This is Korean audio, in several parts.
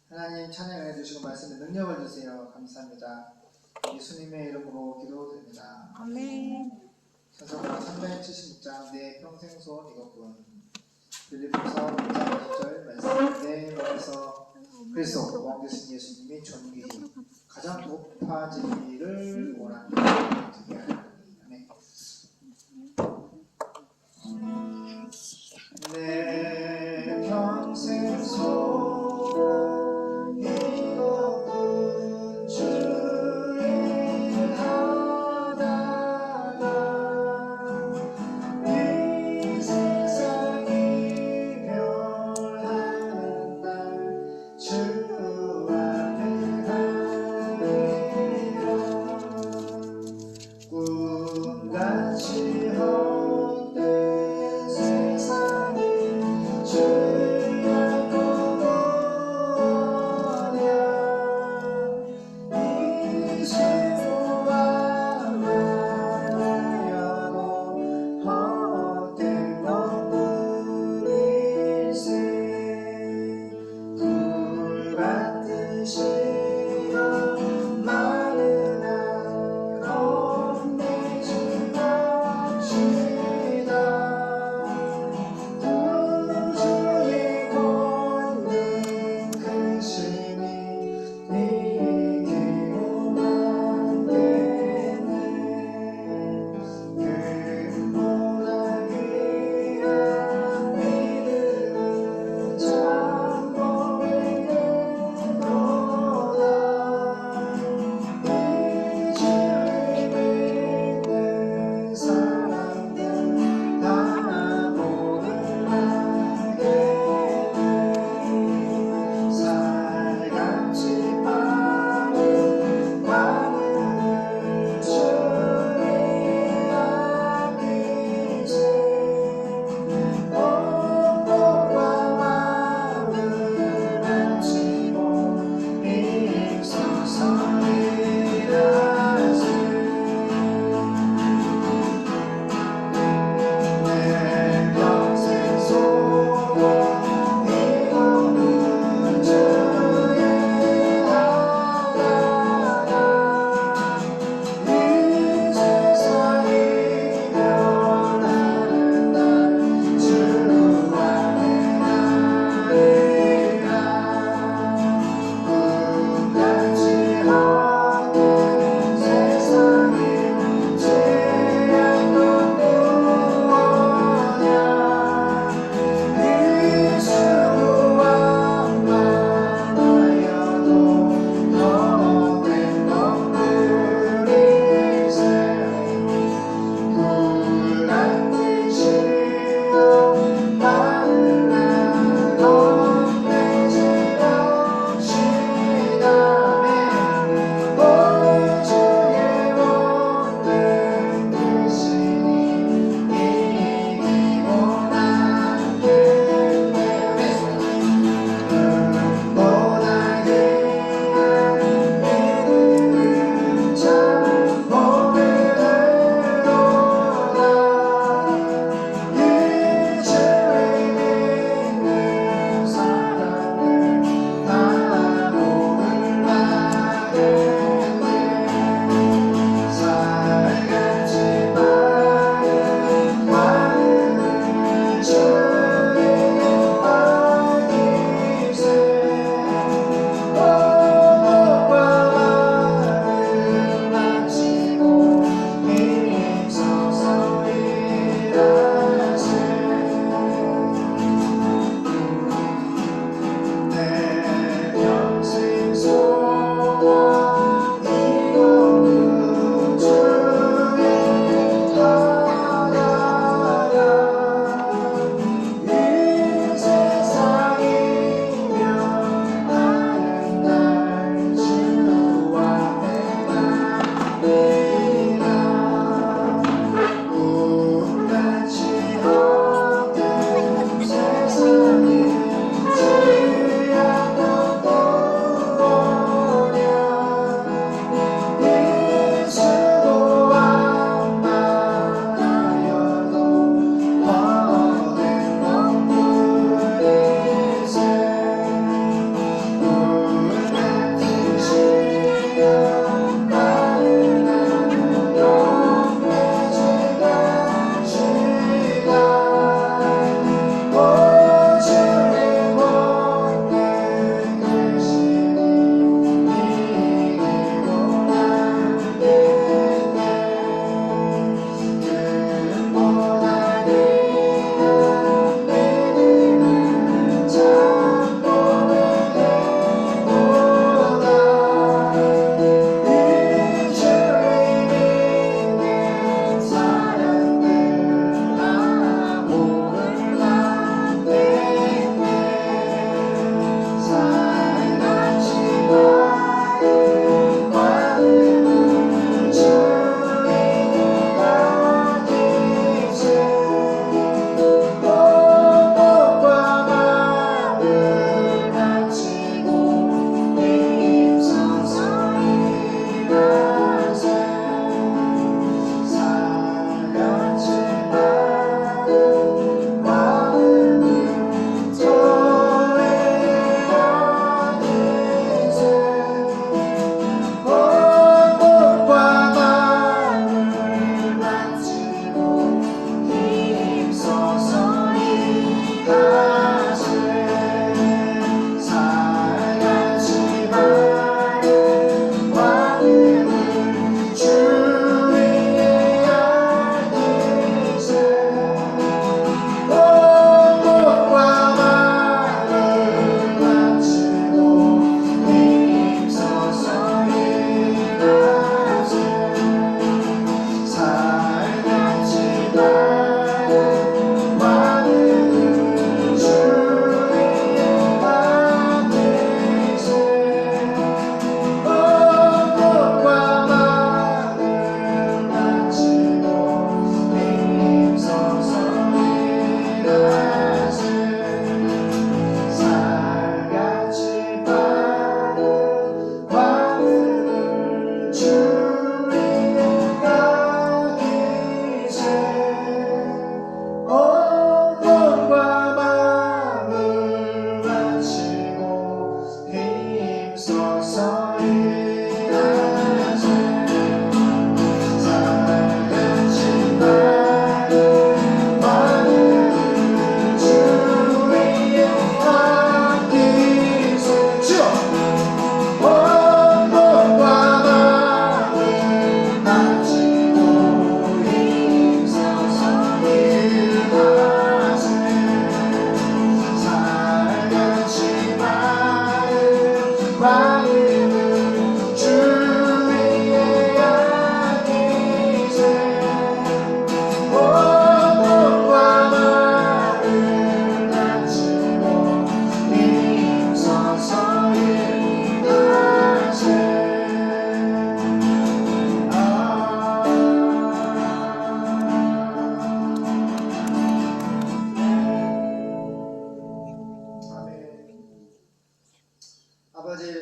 하나님 찬양해 주시고 말씀에 능력을 주세요. 감사합니다. 예수님의 이름으로 기도드립니다. 아멘. 찬송가 376장 내 평생 소원 이것뿐. 빌립보서 1장 10절 말씀. 내 몸에서 그리스도 왕 되신 예수님이 존귀히 가장 높아지기를 원합니다. 아멘. 내 평생 소원 이것뿐. 주의 하나가 이 세상이 멸하는 날 주 앞에 가리라.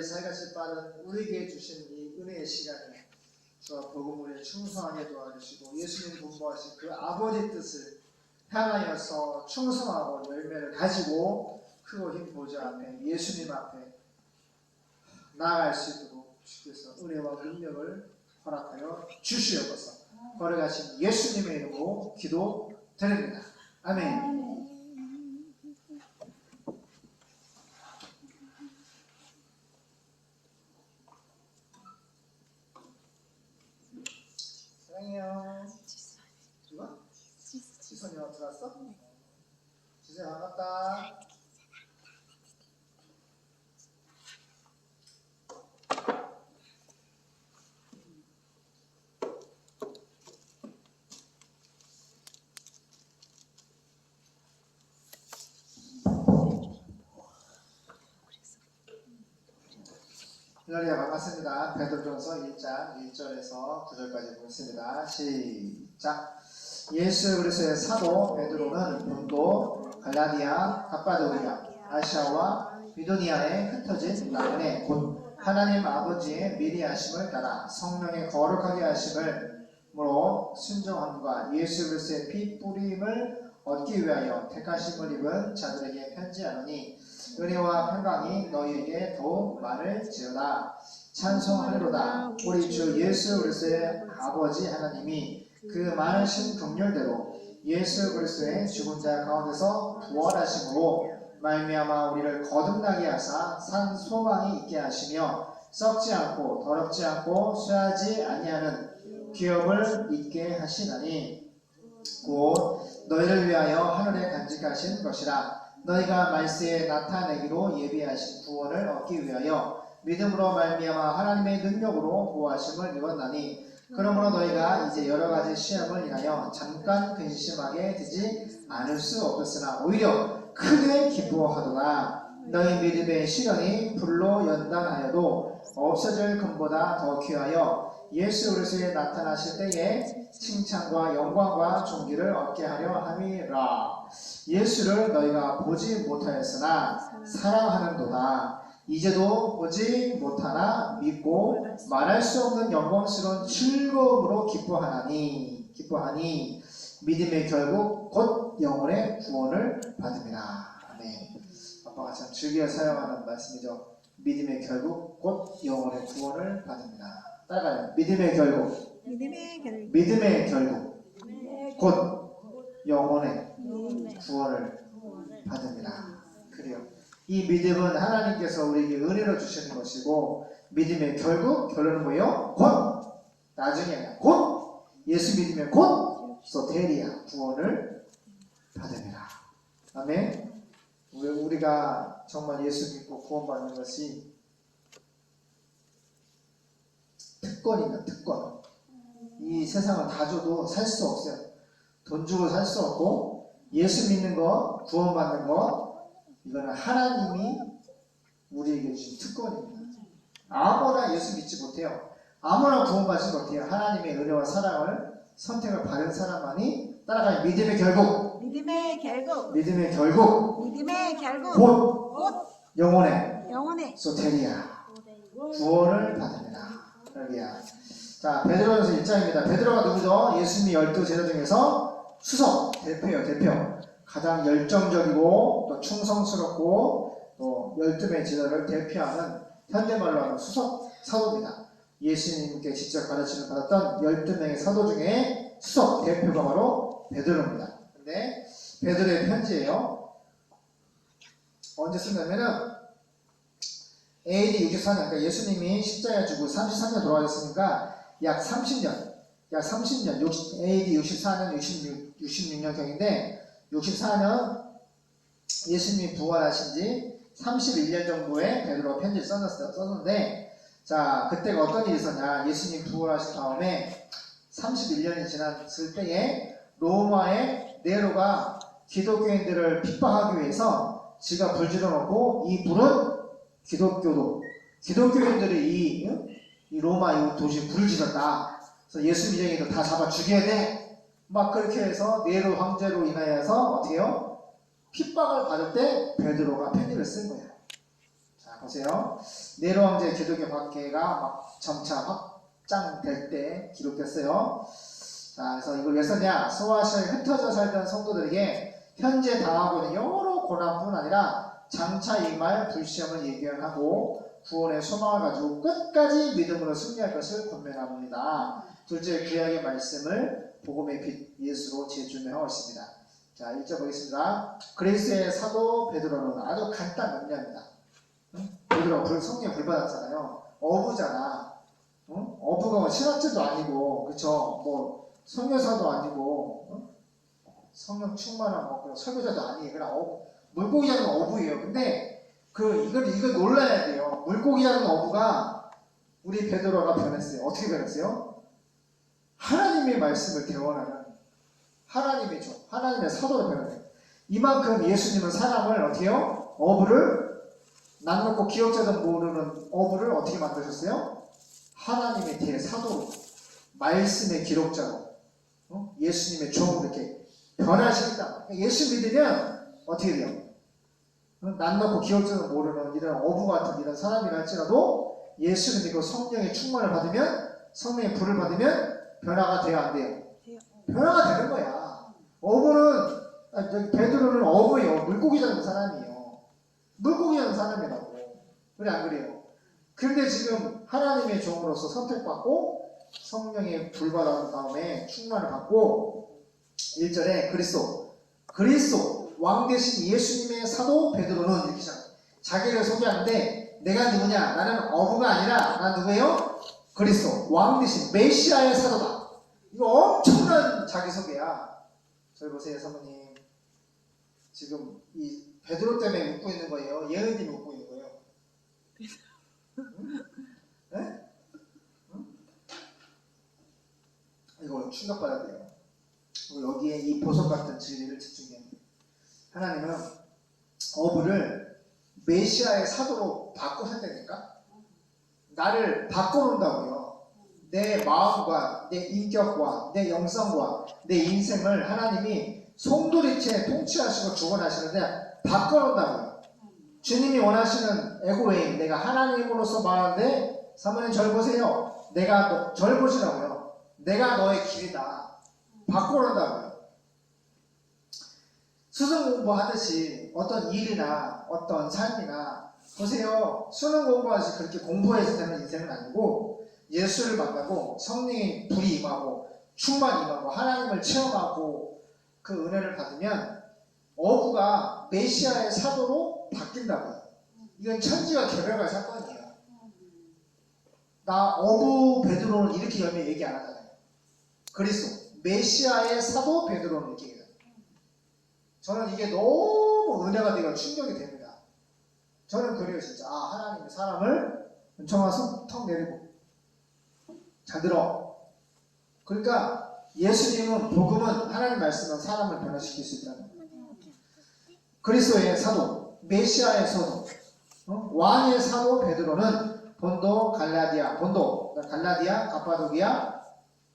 살같이 빠른 우리에게 주신 이 은혜의 시간에 주와 복음을 충성하게 도와주시고 예수님 분부하신 그 아버지 뜻을 향하여서 충성하고 열매를 가지고 크고 흰 보좌 앞에 예수님 앞에 나아갈 수 있도록 주께서 은혜와 능력을 허락하여 주시옵소서. 걸어가신 예수님의 이름으로 기도드립니다. 아멘. 사랑해요. 누가? 지선이 어디 갔어? 지선이 반갑다. 일러리아 반갑습니다. 베드로전서 1장 1절에서 9절까지 보겠습니다. 시작. 예수 그리스도의 사도 베드로는 본도, 갈라디아, 갑바도기아, 아시아와 비두니아에 흩어진 나그네 곧 하나님 아버지의 미리 하심을 따라 성령의 거룩하게 하심을로 순종함과 예수 그리스도의 피 뿌림을 얻기 위하여 택하심을 입은 자들에게 편지하노니 은혜와 평강이 너희에게 더욱 많을지어다. 찬송하리로다. 우리 주 예수 그리스도의 아버지 하나님이 그 많으신 긍휼대로 예수 그리스도의 죽은 자 가운데서 부활하심으로 말미암아 우리를 거듭나게 하사 산 소망이 있게 하시며 썩지 않고 더럽지 않고 쇠하지 아니하는 기업을 있게 하시나니 곧 너희를 위하여 하늘에 간직하신 것이라. 너희가 말세에 나타내기로 예비하신 구원을 얻기 위하여 믿음으로 말미암아 하나님의 능력으로 구하심을 입었나니 그러므로 너희가 이제 여러 가지 시험을 인하여 잠깐 근심하게 되지 않을 수 없었으나 오히려 크게 기뻐하도다. 너희 믿음의 시련이 불로 연단하여도 없어질 금보다 더 귀하여 예수 그리스도에 나타나실 때에 칭찬과 영광과 존귀를 얻게 하려 함이라. 예수를 너희가 보지 못하였으나 사랑하는도다. 이제도 보지 못하나 믿고 말할 수 없는 영광스러운 즐거움으로 기뻐하니 믿음의 결국 곧 영혼의 구원을 받음이라. 아멘. 아빠가 참 즐겨 사용하는 말씀이죠. 믿음의 결국 곧 영혼의 구원을 받음이라. 따라가요. 믿음의 결국 곧 영혼의 구원을 받음이라. 그래요. 이 믿음은 하나님께서 우리에게 은혜로 주시는 것이고 믿음의 결론은 뭐예요? 곧 나중에 아니라 곧 예수 믿으면 곧 소테리아 구원을 받음이라. 아멘. 우리가 정말 예수 믿고 구원받는 것이 특권이다. 특권. 이 세상을 다 줘도 살 수 없어요. 돈 주고 살 수 없고 예수 믿는 거, 구원받는 거 이거는 하나님이 우리에게 주신 특권입니다. 아무나 예수 믿지 못해요. 아무나 구원받지 못해요. 하나님의 은혜와 사랑을 선택을 받은 사람만이 따라가요. 믿음의 결국 곧 영혼의 소테리아 구원을 받습니다. 할렐루야. 자, 베드로전서 1장입니다. 베드로가 누구죠? 예수님이 12 제자 중에서 수석, 대표예요. 대표. 가장 열정적이고 또 충성스럽고 또 12명의 제자를 대표하는 현대말로 하는 수석 사도입니다. 예수님께 직접 가르침을 받았던 12명의 사도 중에 수석 대표가 바로 베드로입니다. 근데 베드로의 편지예요. 언제 쓰냐면은 AD 64년, 그러니까 예수님이 십자가에 죽고 33년 돌아가셨으니까 약 30년, AD 64년, 66년경인데 64년 예수님이 부활하신 지 31년 정도에 베드로가 편지를 썼는데, 자, 그때가 어떤 일이 있었냐. 예수님 부활하신 다음에 31년이 지났을 때에 로마의 네로가 기독교인들을 핍박하기 위해서 지가 불 지펴놓고 이 불은 기독교인들이 이 로마 이 도시에 불을 지폈다. 그래서 예수 믿음이도 다 잡아 죽여야 돼. 막 그렇게 해서 네로 황제로 인하여서 어떻게 해요? 핍박을 받을 때 베드로가 편지를 쓴 거야. 자, 보세요. 네로 왕제의 기독교 박해가 막 점차 확장될 때 기록됐어요. 자, 그래서 이걸 왜 썼냐? 소아시아에 흩어져 살던 성도들에게 현재 당하고 있는 여러 고난뿐 아니라 장차 임할 불시험을 예견하고 구원의 소망을 가지고 끝까지 믿음으로 승리할 것을 권면합니다. 둘째, 구약의 말씀을 복음의 빛 예수로 재조명하고 있습니다. 자, 1절 보겠습니다. 그리스의 사도 베드로는 아주 간단 명료합니다. 베드로 성령 불받았잖아요. 어부잖아. 어부가 뭐 신학자도 아니고, 그쵸? 뭐 선교사도 아니고, 성령 충만한 설교자도 아니에요. 그냥 물고기 잡는 어부예요. 근데 이걸 놀라야 돼요. 물고기 잡는 어부가 우리 베드로가 변했어요. 어떻게 변했어요? 하나님의 말씀을 대원하는 하나님의 사도로 변해요. 이만큼 예수님은 사람을 어떻게 해요? 어부를 낯 놓고 기억자도 모르는 어부를 어떻게 만드셨어요? 하나님의 대사도로, 말씀의 기록자로, 예수님의 종으로 이렇게 변화시킨다. 예수 믿으면 어떻게 돼요? 낯 놓고 기억자도 모르는 이런 어부 같은 이런 사람이라 할지라도 예수를 믿고 성령의 충만을 받으면, 성령의 불을 받으면 변화가 돼요, 안 돼요? 변화가 되는 거야. 베드로는 어부예요. 물고기 잡는 사람이에요. 물고기 잡는 사람이라고. 그래, 안 그래요? 그런데 지금 하나님의 종으로서 선택받고 성령의 불 받은 다음에 충만을 받고 1절에 그리스도 왕 대신 예수님의 사도 베드로는 이렇게 자기를 소개하는데 내가 누구냐? 나는 어부가 아니라 난 누구예요? 그리스도 왕 대신 메시아의 사도다. 이거 엄청난 자기소개야. 저희 보세요, 사모님. 지금 이 베드로 때문에 웃고 있는 거예요? 예은님이 웃고 있는 거예요? 응? 네? 응? 이거 충격받아야 돼요. 여기에 이 보석 같은 진리를 집중해야 돼요. 하나님은 어부를 메시아의 사도로 바꿔 산다니까? 나를 바꿔놓는다고요. 내 마음과 내 인격과 내 영성과 내 인생을 하나님이 송두리째 통치하시고 주관하시는데 바꿔놓는다고요. 주님이 원하시는 에고웨이, 내가 하나님으로서 말하는데 사모님 절 보세요. 절 보시라고요. 내가 너의 길이다. 바꿔놓는다고요. 수능 공부하듯이 어떤 일이나 어떤 삶이나 보세요. 수능 공부하듯이 그렇게 공부해서 되는 인생은 아니고 예수를 만나고 성령의 불이 임하고 충만이 임하고 하나님을 체험하고 그 은혜를 받으면 어부가 메시아의 사도로 바뀐다고요. 이건 천지와 개별과의 사건이에요. 나 어부 베드로는 이렇게 열매 얘기 안 하잖아요. 그리스도 메시아의 사도 베드로는 이렇게 얘기해요. 저는 이게 너무 은혜가 되고 충격이 됩니다. 저는 그래요, 진짜. 하나님이 사람을 은총와서 턱 내리고 잘 들어. 그러니까 예수님은 복음은 하나님 말씀은 사람을 변화시킬 수 있다는 거예요. 그리스도의 사도, 메시아의 사도, 왕의 사도 베드로는 본도, 갈라디아, 갑바도기아.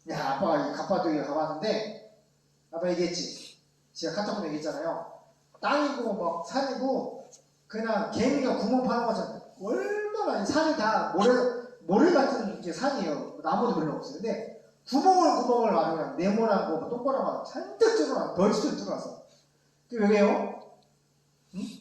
야, 아빠가 갑바도기아 가봤는데 아빠 얘기했지. 제가 카톡으로 얘기했잖아요. 땅이고 막 산이고 그냥 개미가 구멍 파는 것처럼 얼마나 산이 다 모래 같은 게 산이에요. 나무도 별로 없어요. 근데 구멍을 그냥 네모나고 동그랗고 잔뜩 뚫어놔. 벌써 뚫어놨어. 그게 왜요?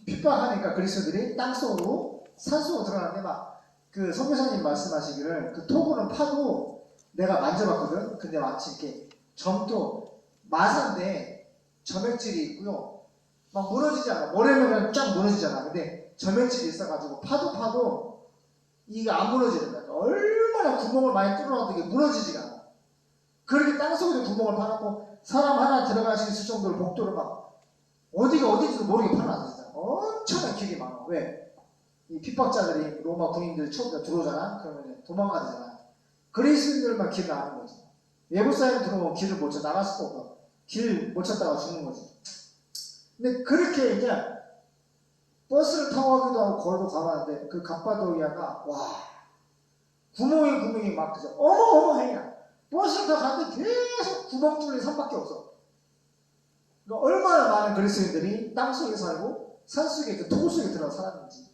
핍박하니까 그리스도들이 땅속으로 산속으로 들어가는데 막 그 선교사님 말씀하시기를 그 토구는 파도 내가 만져봤거든. 근데 마치 이렇게 점도 마사인데 점액질이 있고요. 막 무너지지 않아. 모래면 그냥 쫙 무너지잖아. 근데 점액질이 있어가지고 파도 이게 안 무너지는 거야. 얼마나 구멍을 많이 뚫어놔도 이게 무너지지가 않아. 그렇게 땅속에 구멍을 파놓고 사람 하나 들어갈 수 있을 정도로 복도를 막 어디가 어딘지도 모르게 파놨어. 엄청난 길이 많아. 왜? 이 핍박자들이 로마 군인들 처음 들어오잖아. 그러면 도망가야 되잖아. 그리스도인들만 길을 아는 거지. 외부 사람 들어오면 길을 못 쳐. 나갈 수도 없고 길 못 찾다가 죽는 거지. 근데 그렇게 이제 버스를 타고 가기도 하고 걸고 가봤는데 그 갑바도기아가 와 구멍이 막 그죠. 어머 해야 버스를 타고 갔는데 계속 구멍 뚫린 산밖에 없어. 그러니까 얼마나 많은 그리스도인들이 땅속에 살고 산속에 그 토구 속에 들어가 살았는지.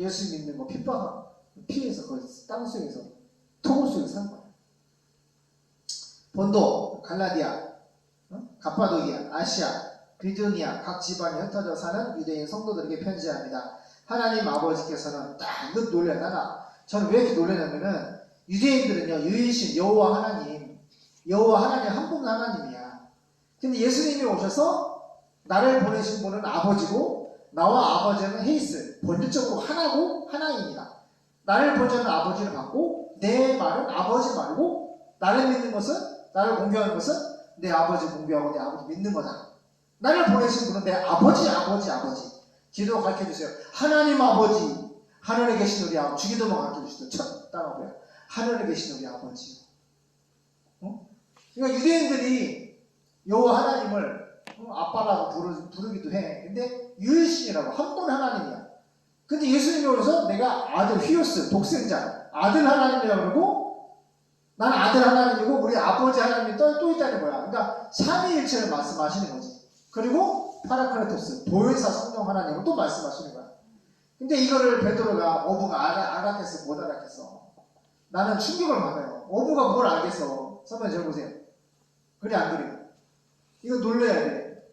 예수 믿는 거 핍박 피해서 거기 땅 속에서 토굴 속에서 산 거야. 본도, 갈라디아, 가파도기아, 아시아, 비두니아 각 지방에 흩어져 사는 유대인 성도들에게 편지합니다. 하나님 아버지께서는 딱 이것 놀래요. 저는 왜 이렇게 놀라냐면은 유대인들은요 유일신 여호와 하나님 한 분 하나님이야. 근데 예수님이 오셔서 나를 보내신 분은 아버지고 나와 아버지는 헤이스 본질적으로 하나고 하나입니다. 나를 보내는 아버지를 받고 내 말은 아버지 말고 나를 믿는 것은 나를 공경하는 것은 내 아버지 공경하고 내 아버지 믿는 거다. 나를 보내신 분은 내 아버지. 기도 가르쳐주세요. 하나님 아버지, 하늘에 계신 우리 아버지. 주기도만 가르쳐주시죠. 첫 단어고요. 하늘에 계신 우리 아버지. 그러니까 유대인들이 여호와 하나님을 아빠라고 부르기도 해. 근데 유일신이라고 한 분 하나님이야. 근데 예수님이 오셔서 내가 아들 휘오스 독생자 아들 하나님이라고 그러고 나는 아들 하나님이고 우리 아버지 하나님이 또 있다는 거야. 그러니까 삼위일체를 말씀하시는 거지. 그리고 파라크레토스 보혜사 성령 하나님을 또 말씀하시는 거야. 근데 이거를 베드로가 어부가 알았겠어 못 알았겠어. 나는 충격을 받아요. 어부가 뭘 알겠어. 선배님 적어보세요. 그래 안 그래? 이거 놀래야 돼.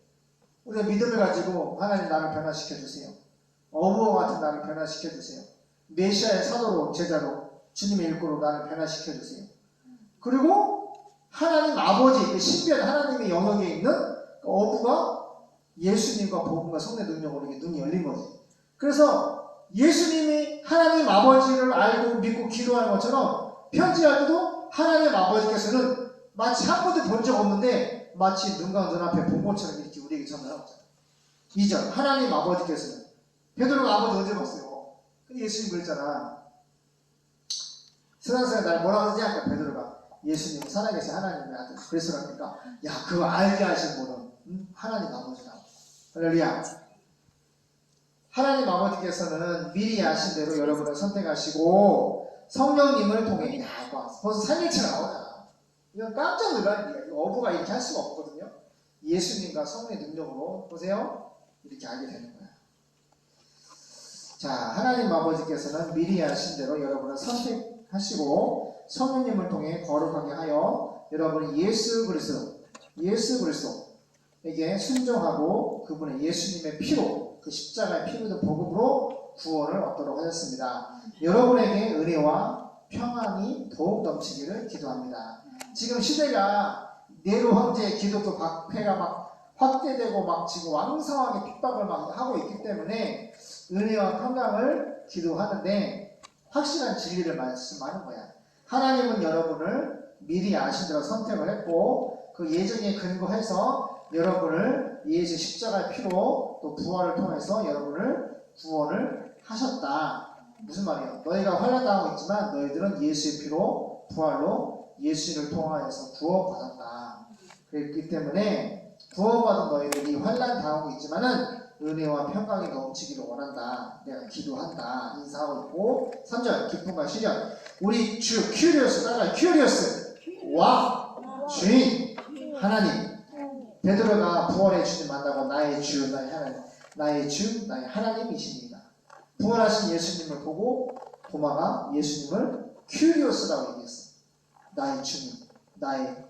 우리가 믿음을 가지고 하나님 나를 변화시켜주세요. 어부와 같은 나를 변화시켜주세요. 메시아의 사도로 제자로 주님의 일꾼으로 나를 변화시켜주세요. 그리고 하나님 아버지 그 신비한 하나님의 영역에 있는 어부가 예수님과 복음과 성령의 능력으로 눈이 열린 거지. 그래서 예수님이 하나님 아버지를 알고 믿고 기도하는 것처럼 편지할 때도 하나님 아버지께서는 마치 한 번도 본 적 없는데 마치 눈과 눈앞에 본 것처럼 이렇게 우리에게 전하라고 하잖아요. 2절 하나님 아버지께서는 베드로가 아버지 언제 봤어요? 근데 예수님 그랬잖아. 세상에서 날 뭐라고 하지 않을까 베드로가 예수님 살아계신 하나님의 아들 그리스도라니까 야 그거 알게 하신 분은 하나님 아버지다. 할렐루야. 하나님 아버지께서는 미리 아신 대로 여러분을 선택하시고 성령님을 통해 벌써 삼일체가 나오잖아. 이건 깜짝 놀라는 얘기야. 어부가 이렇게 할 수가 없거든요. 예수님과 성령의 능력으로 보세요. 이렇게 알게 되는 거야. 자, 하나님 아버지께서는 미리 아신 대로 여러분을 선택하시고 성령님을 통해 거룩하게 하여 여러분이 예수 그리스도에게 순종하고 그분의 예수님의 피로 그 십자가의 피로 된 복음으로 구원을 얻도록 하셨습니다. 여러분에게 은혜와 평안이 더욱 넘치기를 기도합니다. 지금 시대가 네로 황제의 기독교 박해가 막 확대되고 막 지금 왕성하게 핍박을 막 하고 있기 때문에 은혜와 평강을 기도하는데 확실한 진리를 말씀하는 거야. 하나님은 여러분을 미리 아신 대로 선택을 했고 그 예정에 근거해서 여러분을 예수 십자가의 피로 또 부활을 통해서 여러분을 구원을 하셨다. 무슨 말이에요? 너희가 환난당하고 있지만 너희들은 예수의 피로 부활로 예수를 통하여서 구원받았다. 그렇기 때문에 구원받은 너희들이 환난당하고 있지만은 은혜와 평강이 넘치기를 원한다. 내가 기도한다. 인사하고 있고 3절 기쁨과 시련 우리 주 큐리오스 따라가요. 큐리오스 왕 주인 하나님 베드로가 부활의 주님 만나고 나의 주 나의 하나님이십니다. 부활하신 예수님을 보고 도마가 예수님을 큐리오스라고 얘기했어. 나의 주님 나의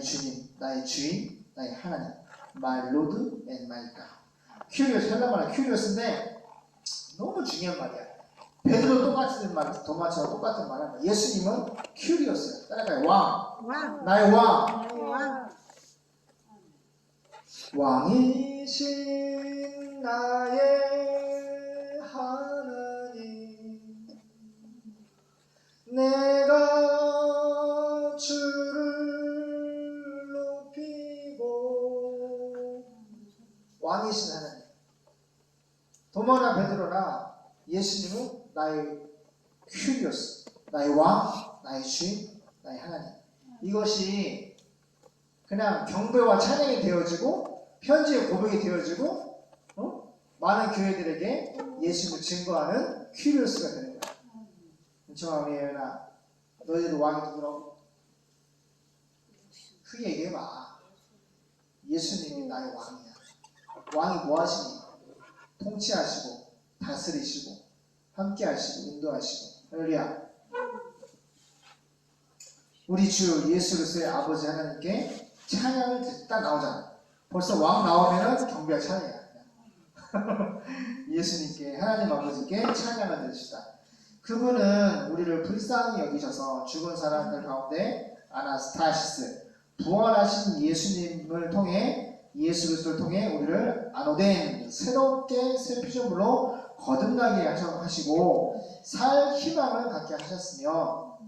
주님 나의 주인 나의 하나님 My Lord and my God. 큐리오스 헬라말은 큐리오스인데 너무 중요한 말이야. 베드로 똑같은 말, 도마처럼 똑같은 말을 합니다. 예수님은 큐리오스야. 따라가요. 왕. 나의 왕. 왕이신 나의 하나님 내가 주를 높이고 왕이신 하나님 도마나 베드로나 예수님은 나의 큐리오스 나의 왕 나의 주인 나의 하나님 이것이 그냥 경배와 찬양이 되어지고 편지의 고백이 되어지고 많은 교회들에게 예수님을 증거하는 큐리오스가 되는 거야. 정아 예은아 너희들 왕이 누구라고? 크게 얘기해봐. 예수님이 나의 왕이야. 왕이 뭐 하시니? 통치하시고 다스리시고 다스리시고 함께 하시고 인도하시고. 할렐루야. 우리 주 예수 그리스도의 아버지 하나님께 찬양을 딱 나오잖아. 벌써 왕 나오면은 경배와 찬양이야. 예수님께 하나님 아버지께 찬양을 드립시다. 그분은 우리를 불쌍히 여기셔서 죽은 사람들 가운데 아나스타시스 부활하신 예수님을 통해 예수 그리스도를 통해 우리를 안오된 새롭게 새 피조물로 거듭나게 하시고 살 희망을 갖게 하셨으며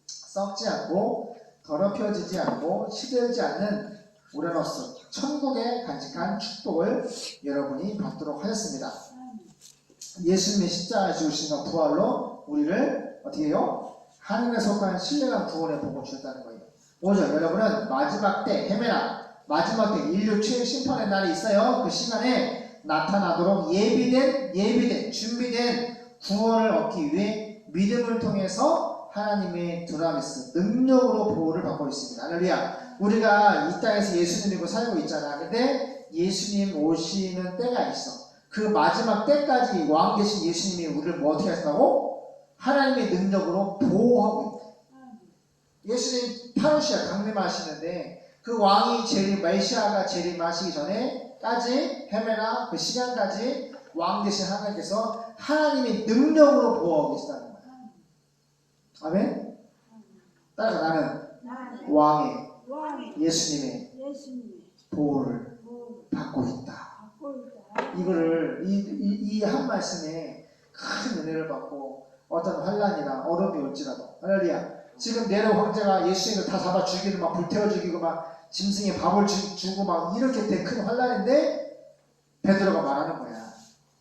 썩지 않고 더럽혀지지 않고 시들지 않는 우라노스 천국에 간직한 축복을 여러분이 받도록 하셨습니다. 예수님의 십자가 죽으신 부활로 우리를 어떻게 해요? 하늘에 속한 신령한 구원의 복을 주셨다는 거예요. 오죠. 여러분은 마지막 때 헤매나 마지막 때 인류 최후 심판의 날이 있어요. 그 시간에 나타나도록 예비된 준비된 구원을 얻기 위해 믿음을 통해서 하나님의 두나미스 능력으로 보호를 받고 있습니다. 할렐루야. 우리가 이 땅에서 예수님 믿고 살고 있잖아. 근데 예수님 오시는 때가 있어. 그 마지막 때까지 왕 되신 예수님이 우리를 뭐 어떻게 하신다고? 하나님의 능력으로 보호하고 있다. 예수님 파루시아 강림하시는데 그 왕이 메시아가 재림하시기 전에까지 헤매나 그 시간까지 왕 되신 하나님께서 하나님의 능력으로 보호하고 계시다는 거야. 아멘? 따라서 나는 왕의 예수님의 보호를 받고 있다. 이거를 이 한 말씀에 큰 은혜를 받고 어떤 환난이나 어려움이 올지라도 할렐루야. 지금 네로 황제가 예수님을 다 잡아 죽이고 막 불태워 죽이고 막 짐승에 밥을 주고 막 이렇게 된 큰 환난인데 베드로가 말하는 거야.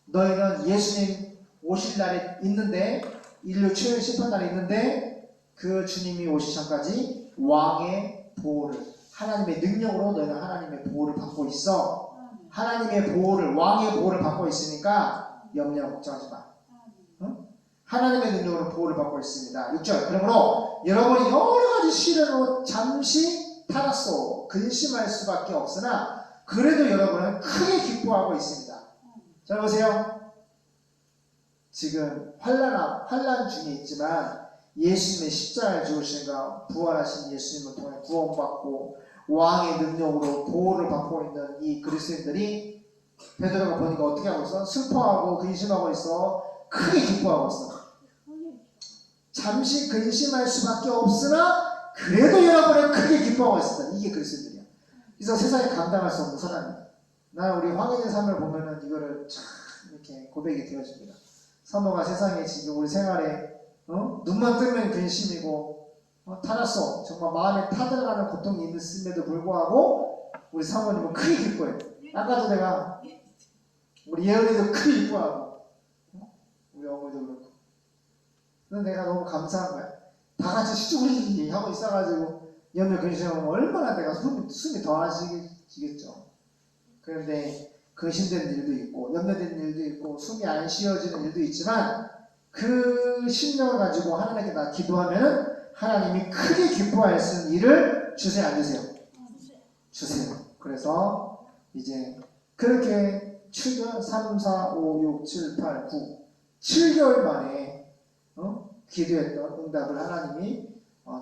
너희는 예수님 오실 날이 있는데 인류 최후 심판 날이 있는데 그 주님이 오시기 전까지 왕의 보호를 하나님의 능력으로 너희는 하나님의 보호를 받고 있어. 하나님의 보호를 왕의 보호를 받고 있으니까 염려 걱정하지 마. 응? 하나님의 능력으로 보호를 받고 있습니다. 6절. 그러므로 여러분이 여러가지 시련으로 잠시 타락소 근심할 수밖에 없으나 그래도 여러분은 크게 기뻐하고 있습니다. 잘 보세요. 지금 환난 중에 있지만 예수님의 십자가에 죽으신가 부활하신 예수님을 통해 구원받고 왕의 능력으로 보호를 받고 있는 이 그리스도인들이 베드로가 보니까 어떻게 하고 있어? 슬퍼하고 근심하고 있어. 크게 기뻐하고 있어. 잠시 근심할 수밖에 없으나 그래도 여러분은 크게 기뻐하고 있습니다. 이게 그리스도인들이야. 그래서 세상에 감당할 수 없는 사람이에요. 나는 우리 황인의 삶을 보면은 이거를 참 이렇게 고백이 되어집니다. 사모가 세상에 지금 우리 생활에 눈만 뜨면 근심이고 타났어. 정말 마음에 타들어가는 고통이 있음에도 불구하고 우리 사모님은 크게 기뻐해요. 아까도 내가 우리 예언이도 크게 기뻐하고 우리 어머니도 그렇고. 그래서 내가 너무 감사한 거야. 다 같이 시주부리 하고 있어가지고 염려 근심하면 얼마나 내가 숨이 더하시겠죠. 그런데 근심된 일도 있고 염려된 일도 있고 숨이 안 쉬어지는 일도 있지만 그 심령을 가지고 하나님께 나 기도하면 하나님이 크게 기뻐할 수 있는 일을 주세요 안 주세요? 주세요. 그래서 이제 그렇게 7개월 3, 4, 5, 6, 7, 8, 9 7개월 만에 기도했던 응답을 하나님이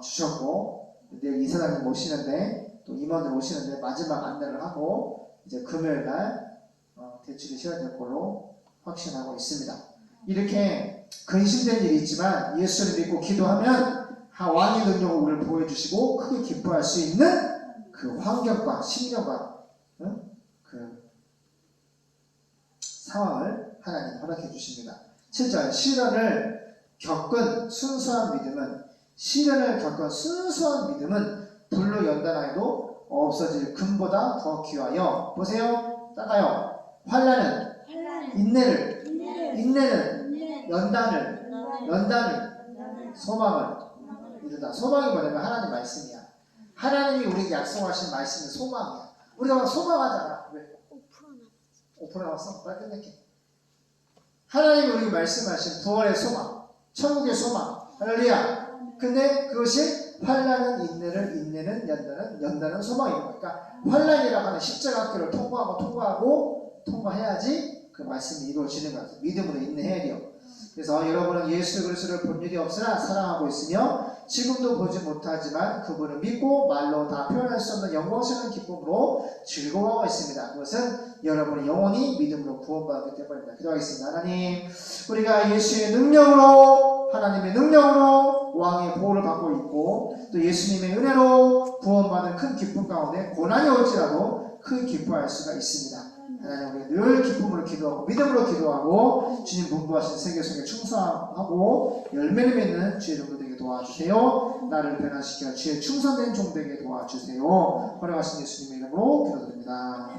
주셨고 내일 이사장님 오시는데 또 임원들 오시는데 마지막 안내를 하고 이제 금요일날 대출이 시작될 걸로 확신하고 있습니다. 이렇게 근심된 일이 있지만 예수를 믿고 기도하면 왕의 능력을 우리를 보여주시고 크게 기뻐할 수 있는 그 환경과 심령과 그 상황을 하나님 허락해 주십니다. 7절 시련을 겪은 순수한 믿음은 불로 연단하여도 없어질 금보다 더 귀하여 보세요. 따가요. 환난은 인내는 연단을 소망을 이루다. 소망이 뭐냐면 하나님 말씀이야. 하나님이 우리에게 약속하신 말씀이 소망이야. 우리가 막 소망하잖아. 왜? 5% 남았어? 빨리 끝낼게. 하나님이 우리에게 말씀하신 부활의 소망, 천국의 소망, 할렐루야. 근데 그것이 환난은 인내는 연단은 소망이고, 그러니까 환난이라고 하는 십자가 학교를 통과해야지 그 말씀이 이루어지는 것 같아요. 믿음으로 인내해야 돼요. 그래서 여러분은 예수 그리스도를 본 일이 없으나 사랑하고 있으며 지금도 보지 못하지만 그분을 믿고 말로 다 표현할 수 없는 영광스러운 기쁨으로 즐거워하고 있습니다. 그것은 여러분이 영원히 믿음으로 구원받았기 때문입니다. 기도하겠습니다. 하나님, 우리가 예수의 능력으로, 하나님의 능력으로 왕의 보호를 받고 있고 또 예수님의 은혜로 구원받은 큰 기쁨 가운데 고난이 올지라도 큰 기뻐할 수가 있습니다. 하나님, 우리 늘 기쁨으로 기도하고 믿음으로 기도하고 주님 분부하신 세계성에 충성하고 열매를 맺는 주의 종들 되게 도와주세요. 나를 변화시켜 주의 충성된 종 되게 도와주세요. 허락하신 예수님의 이름으로 기도드립니다.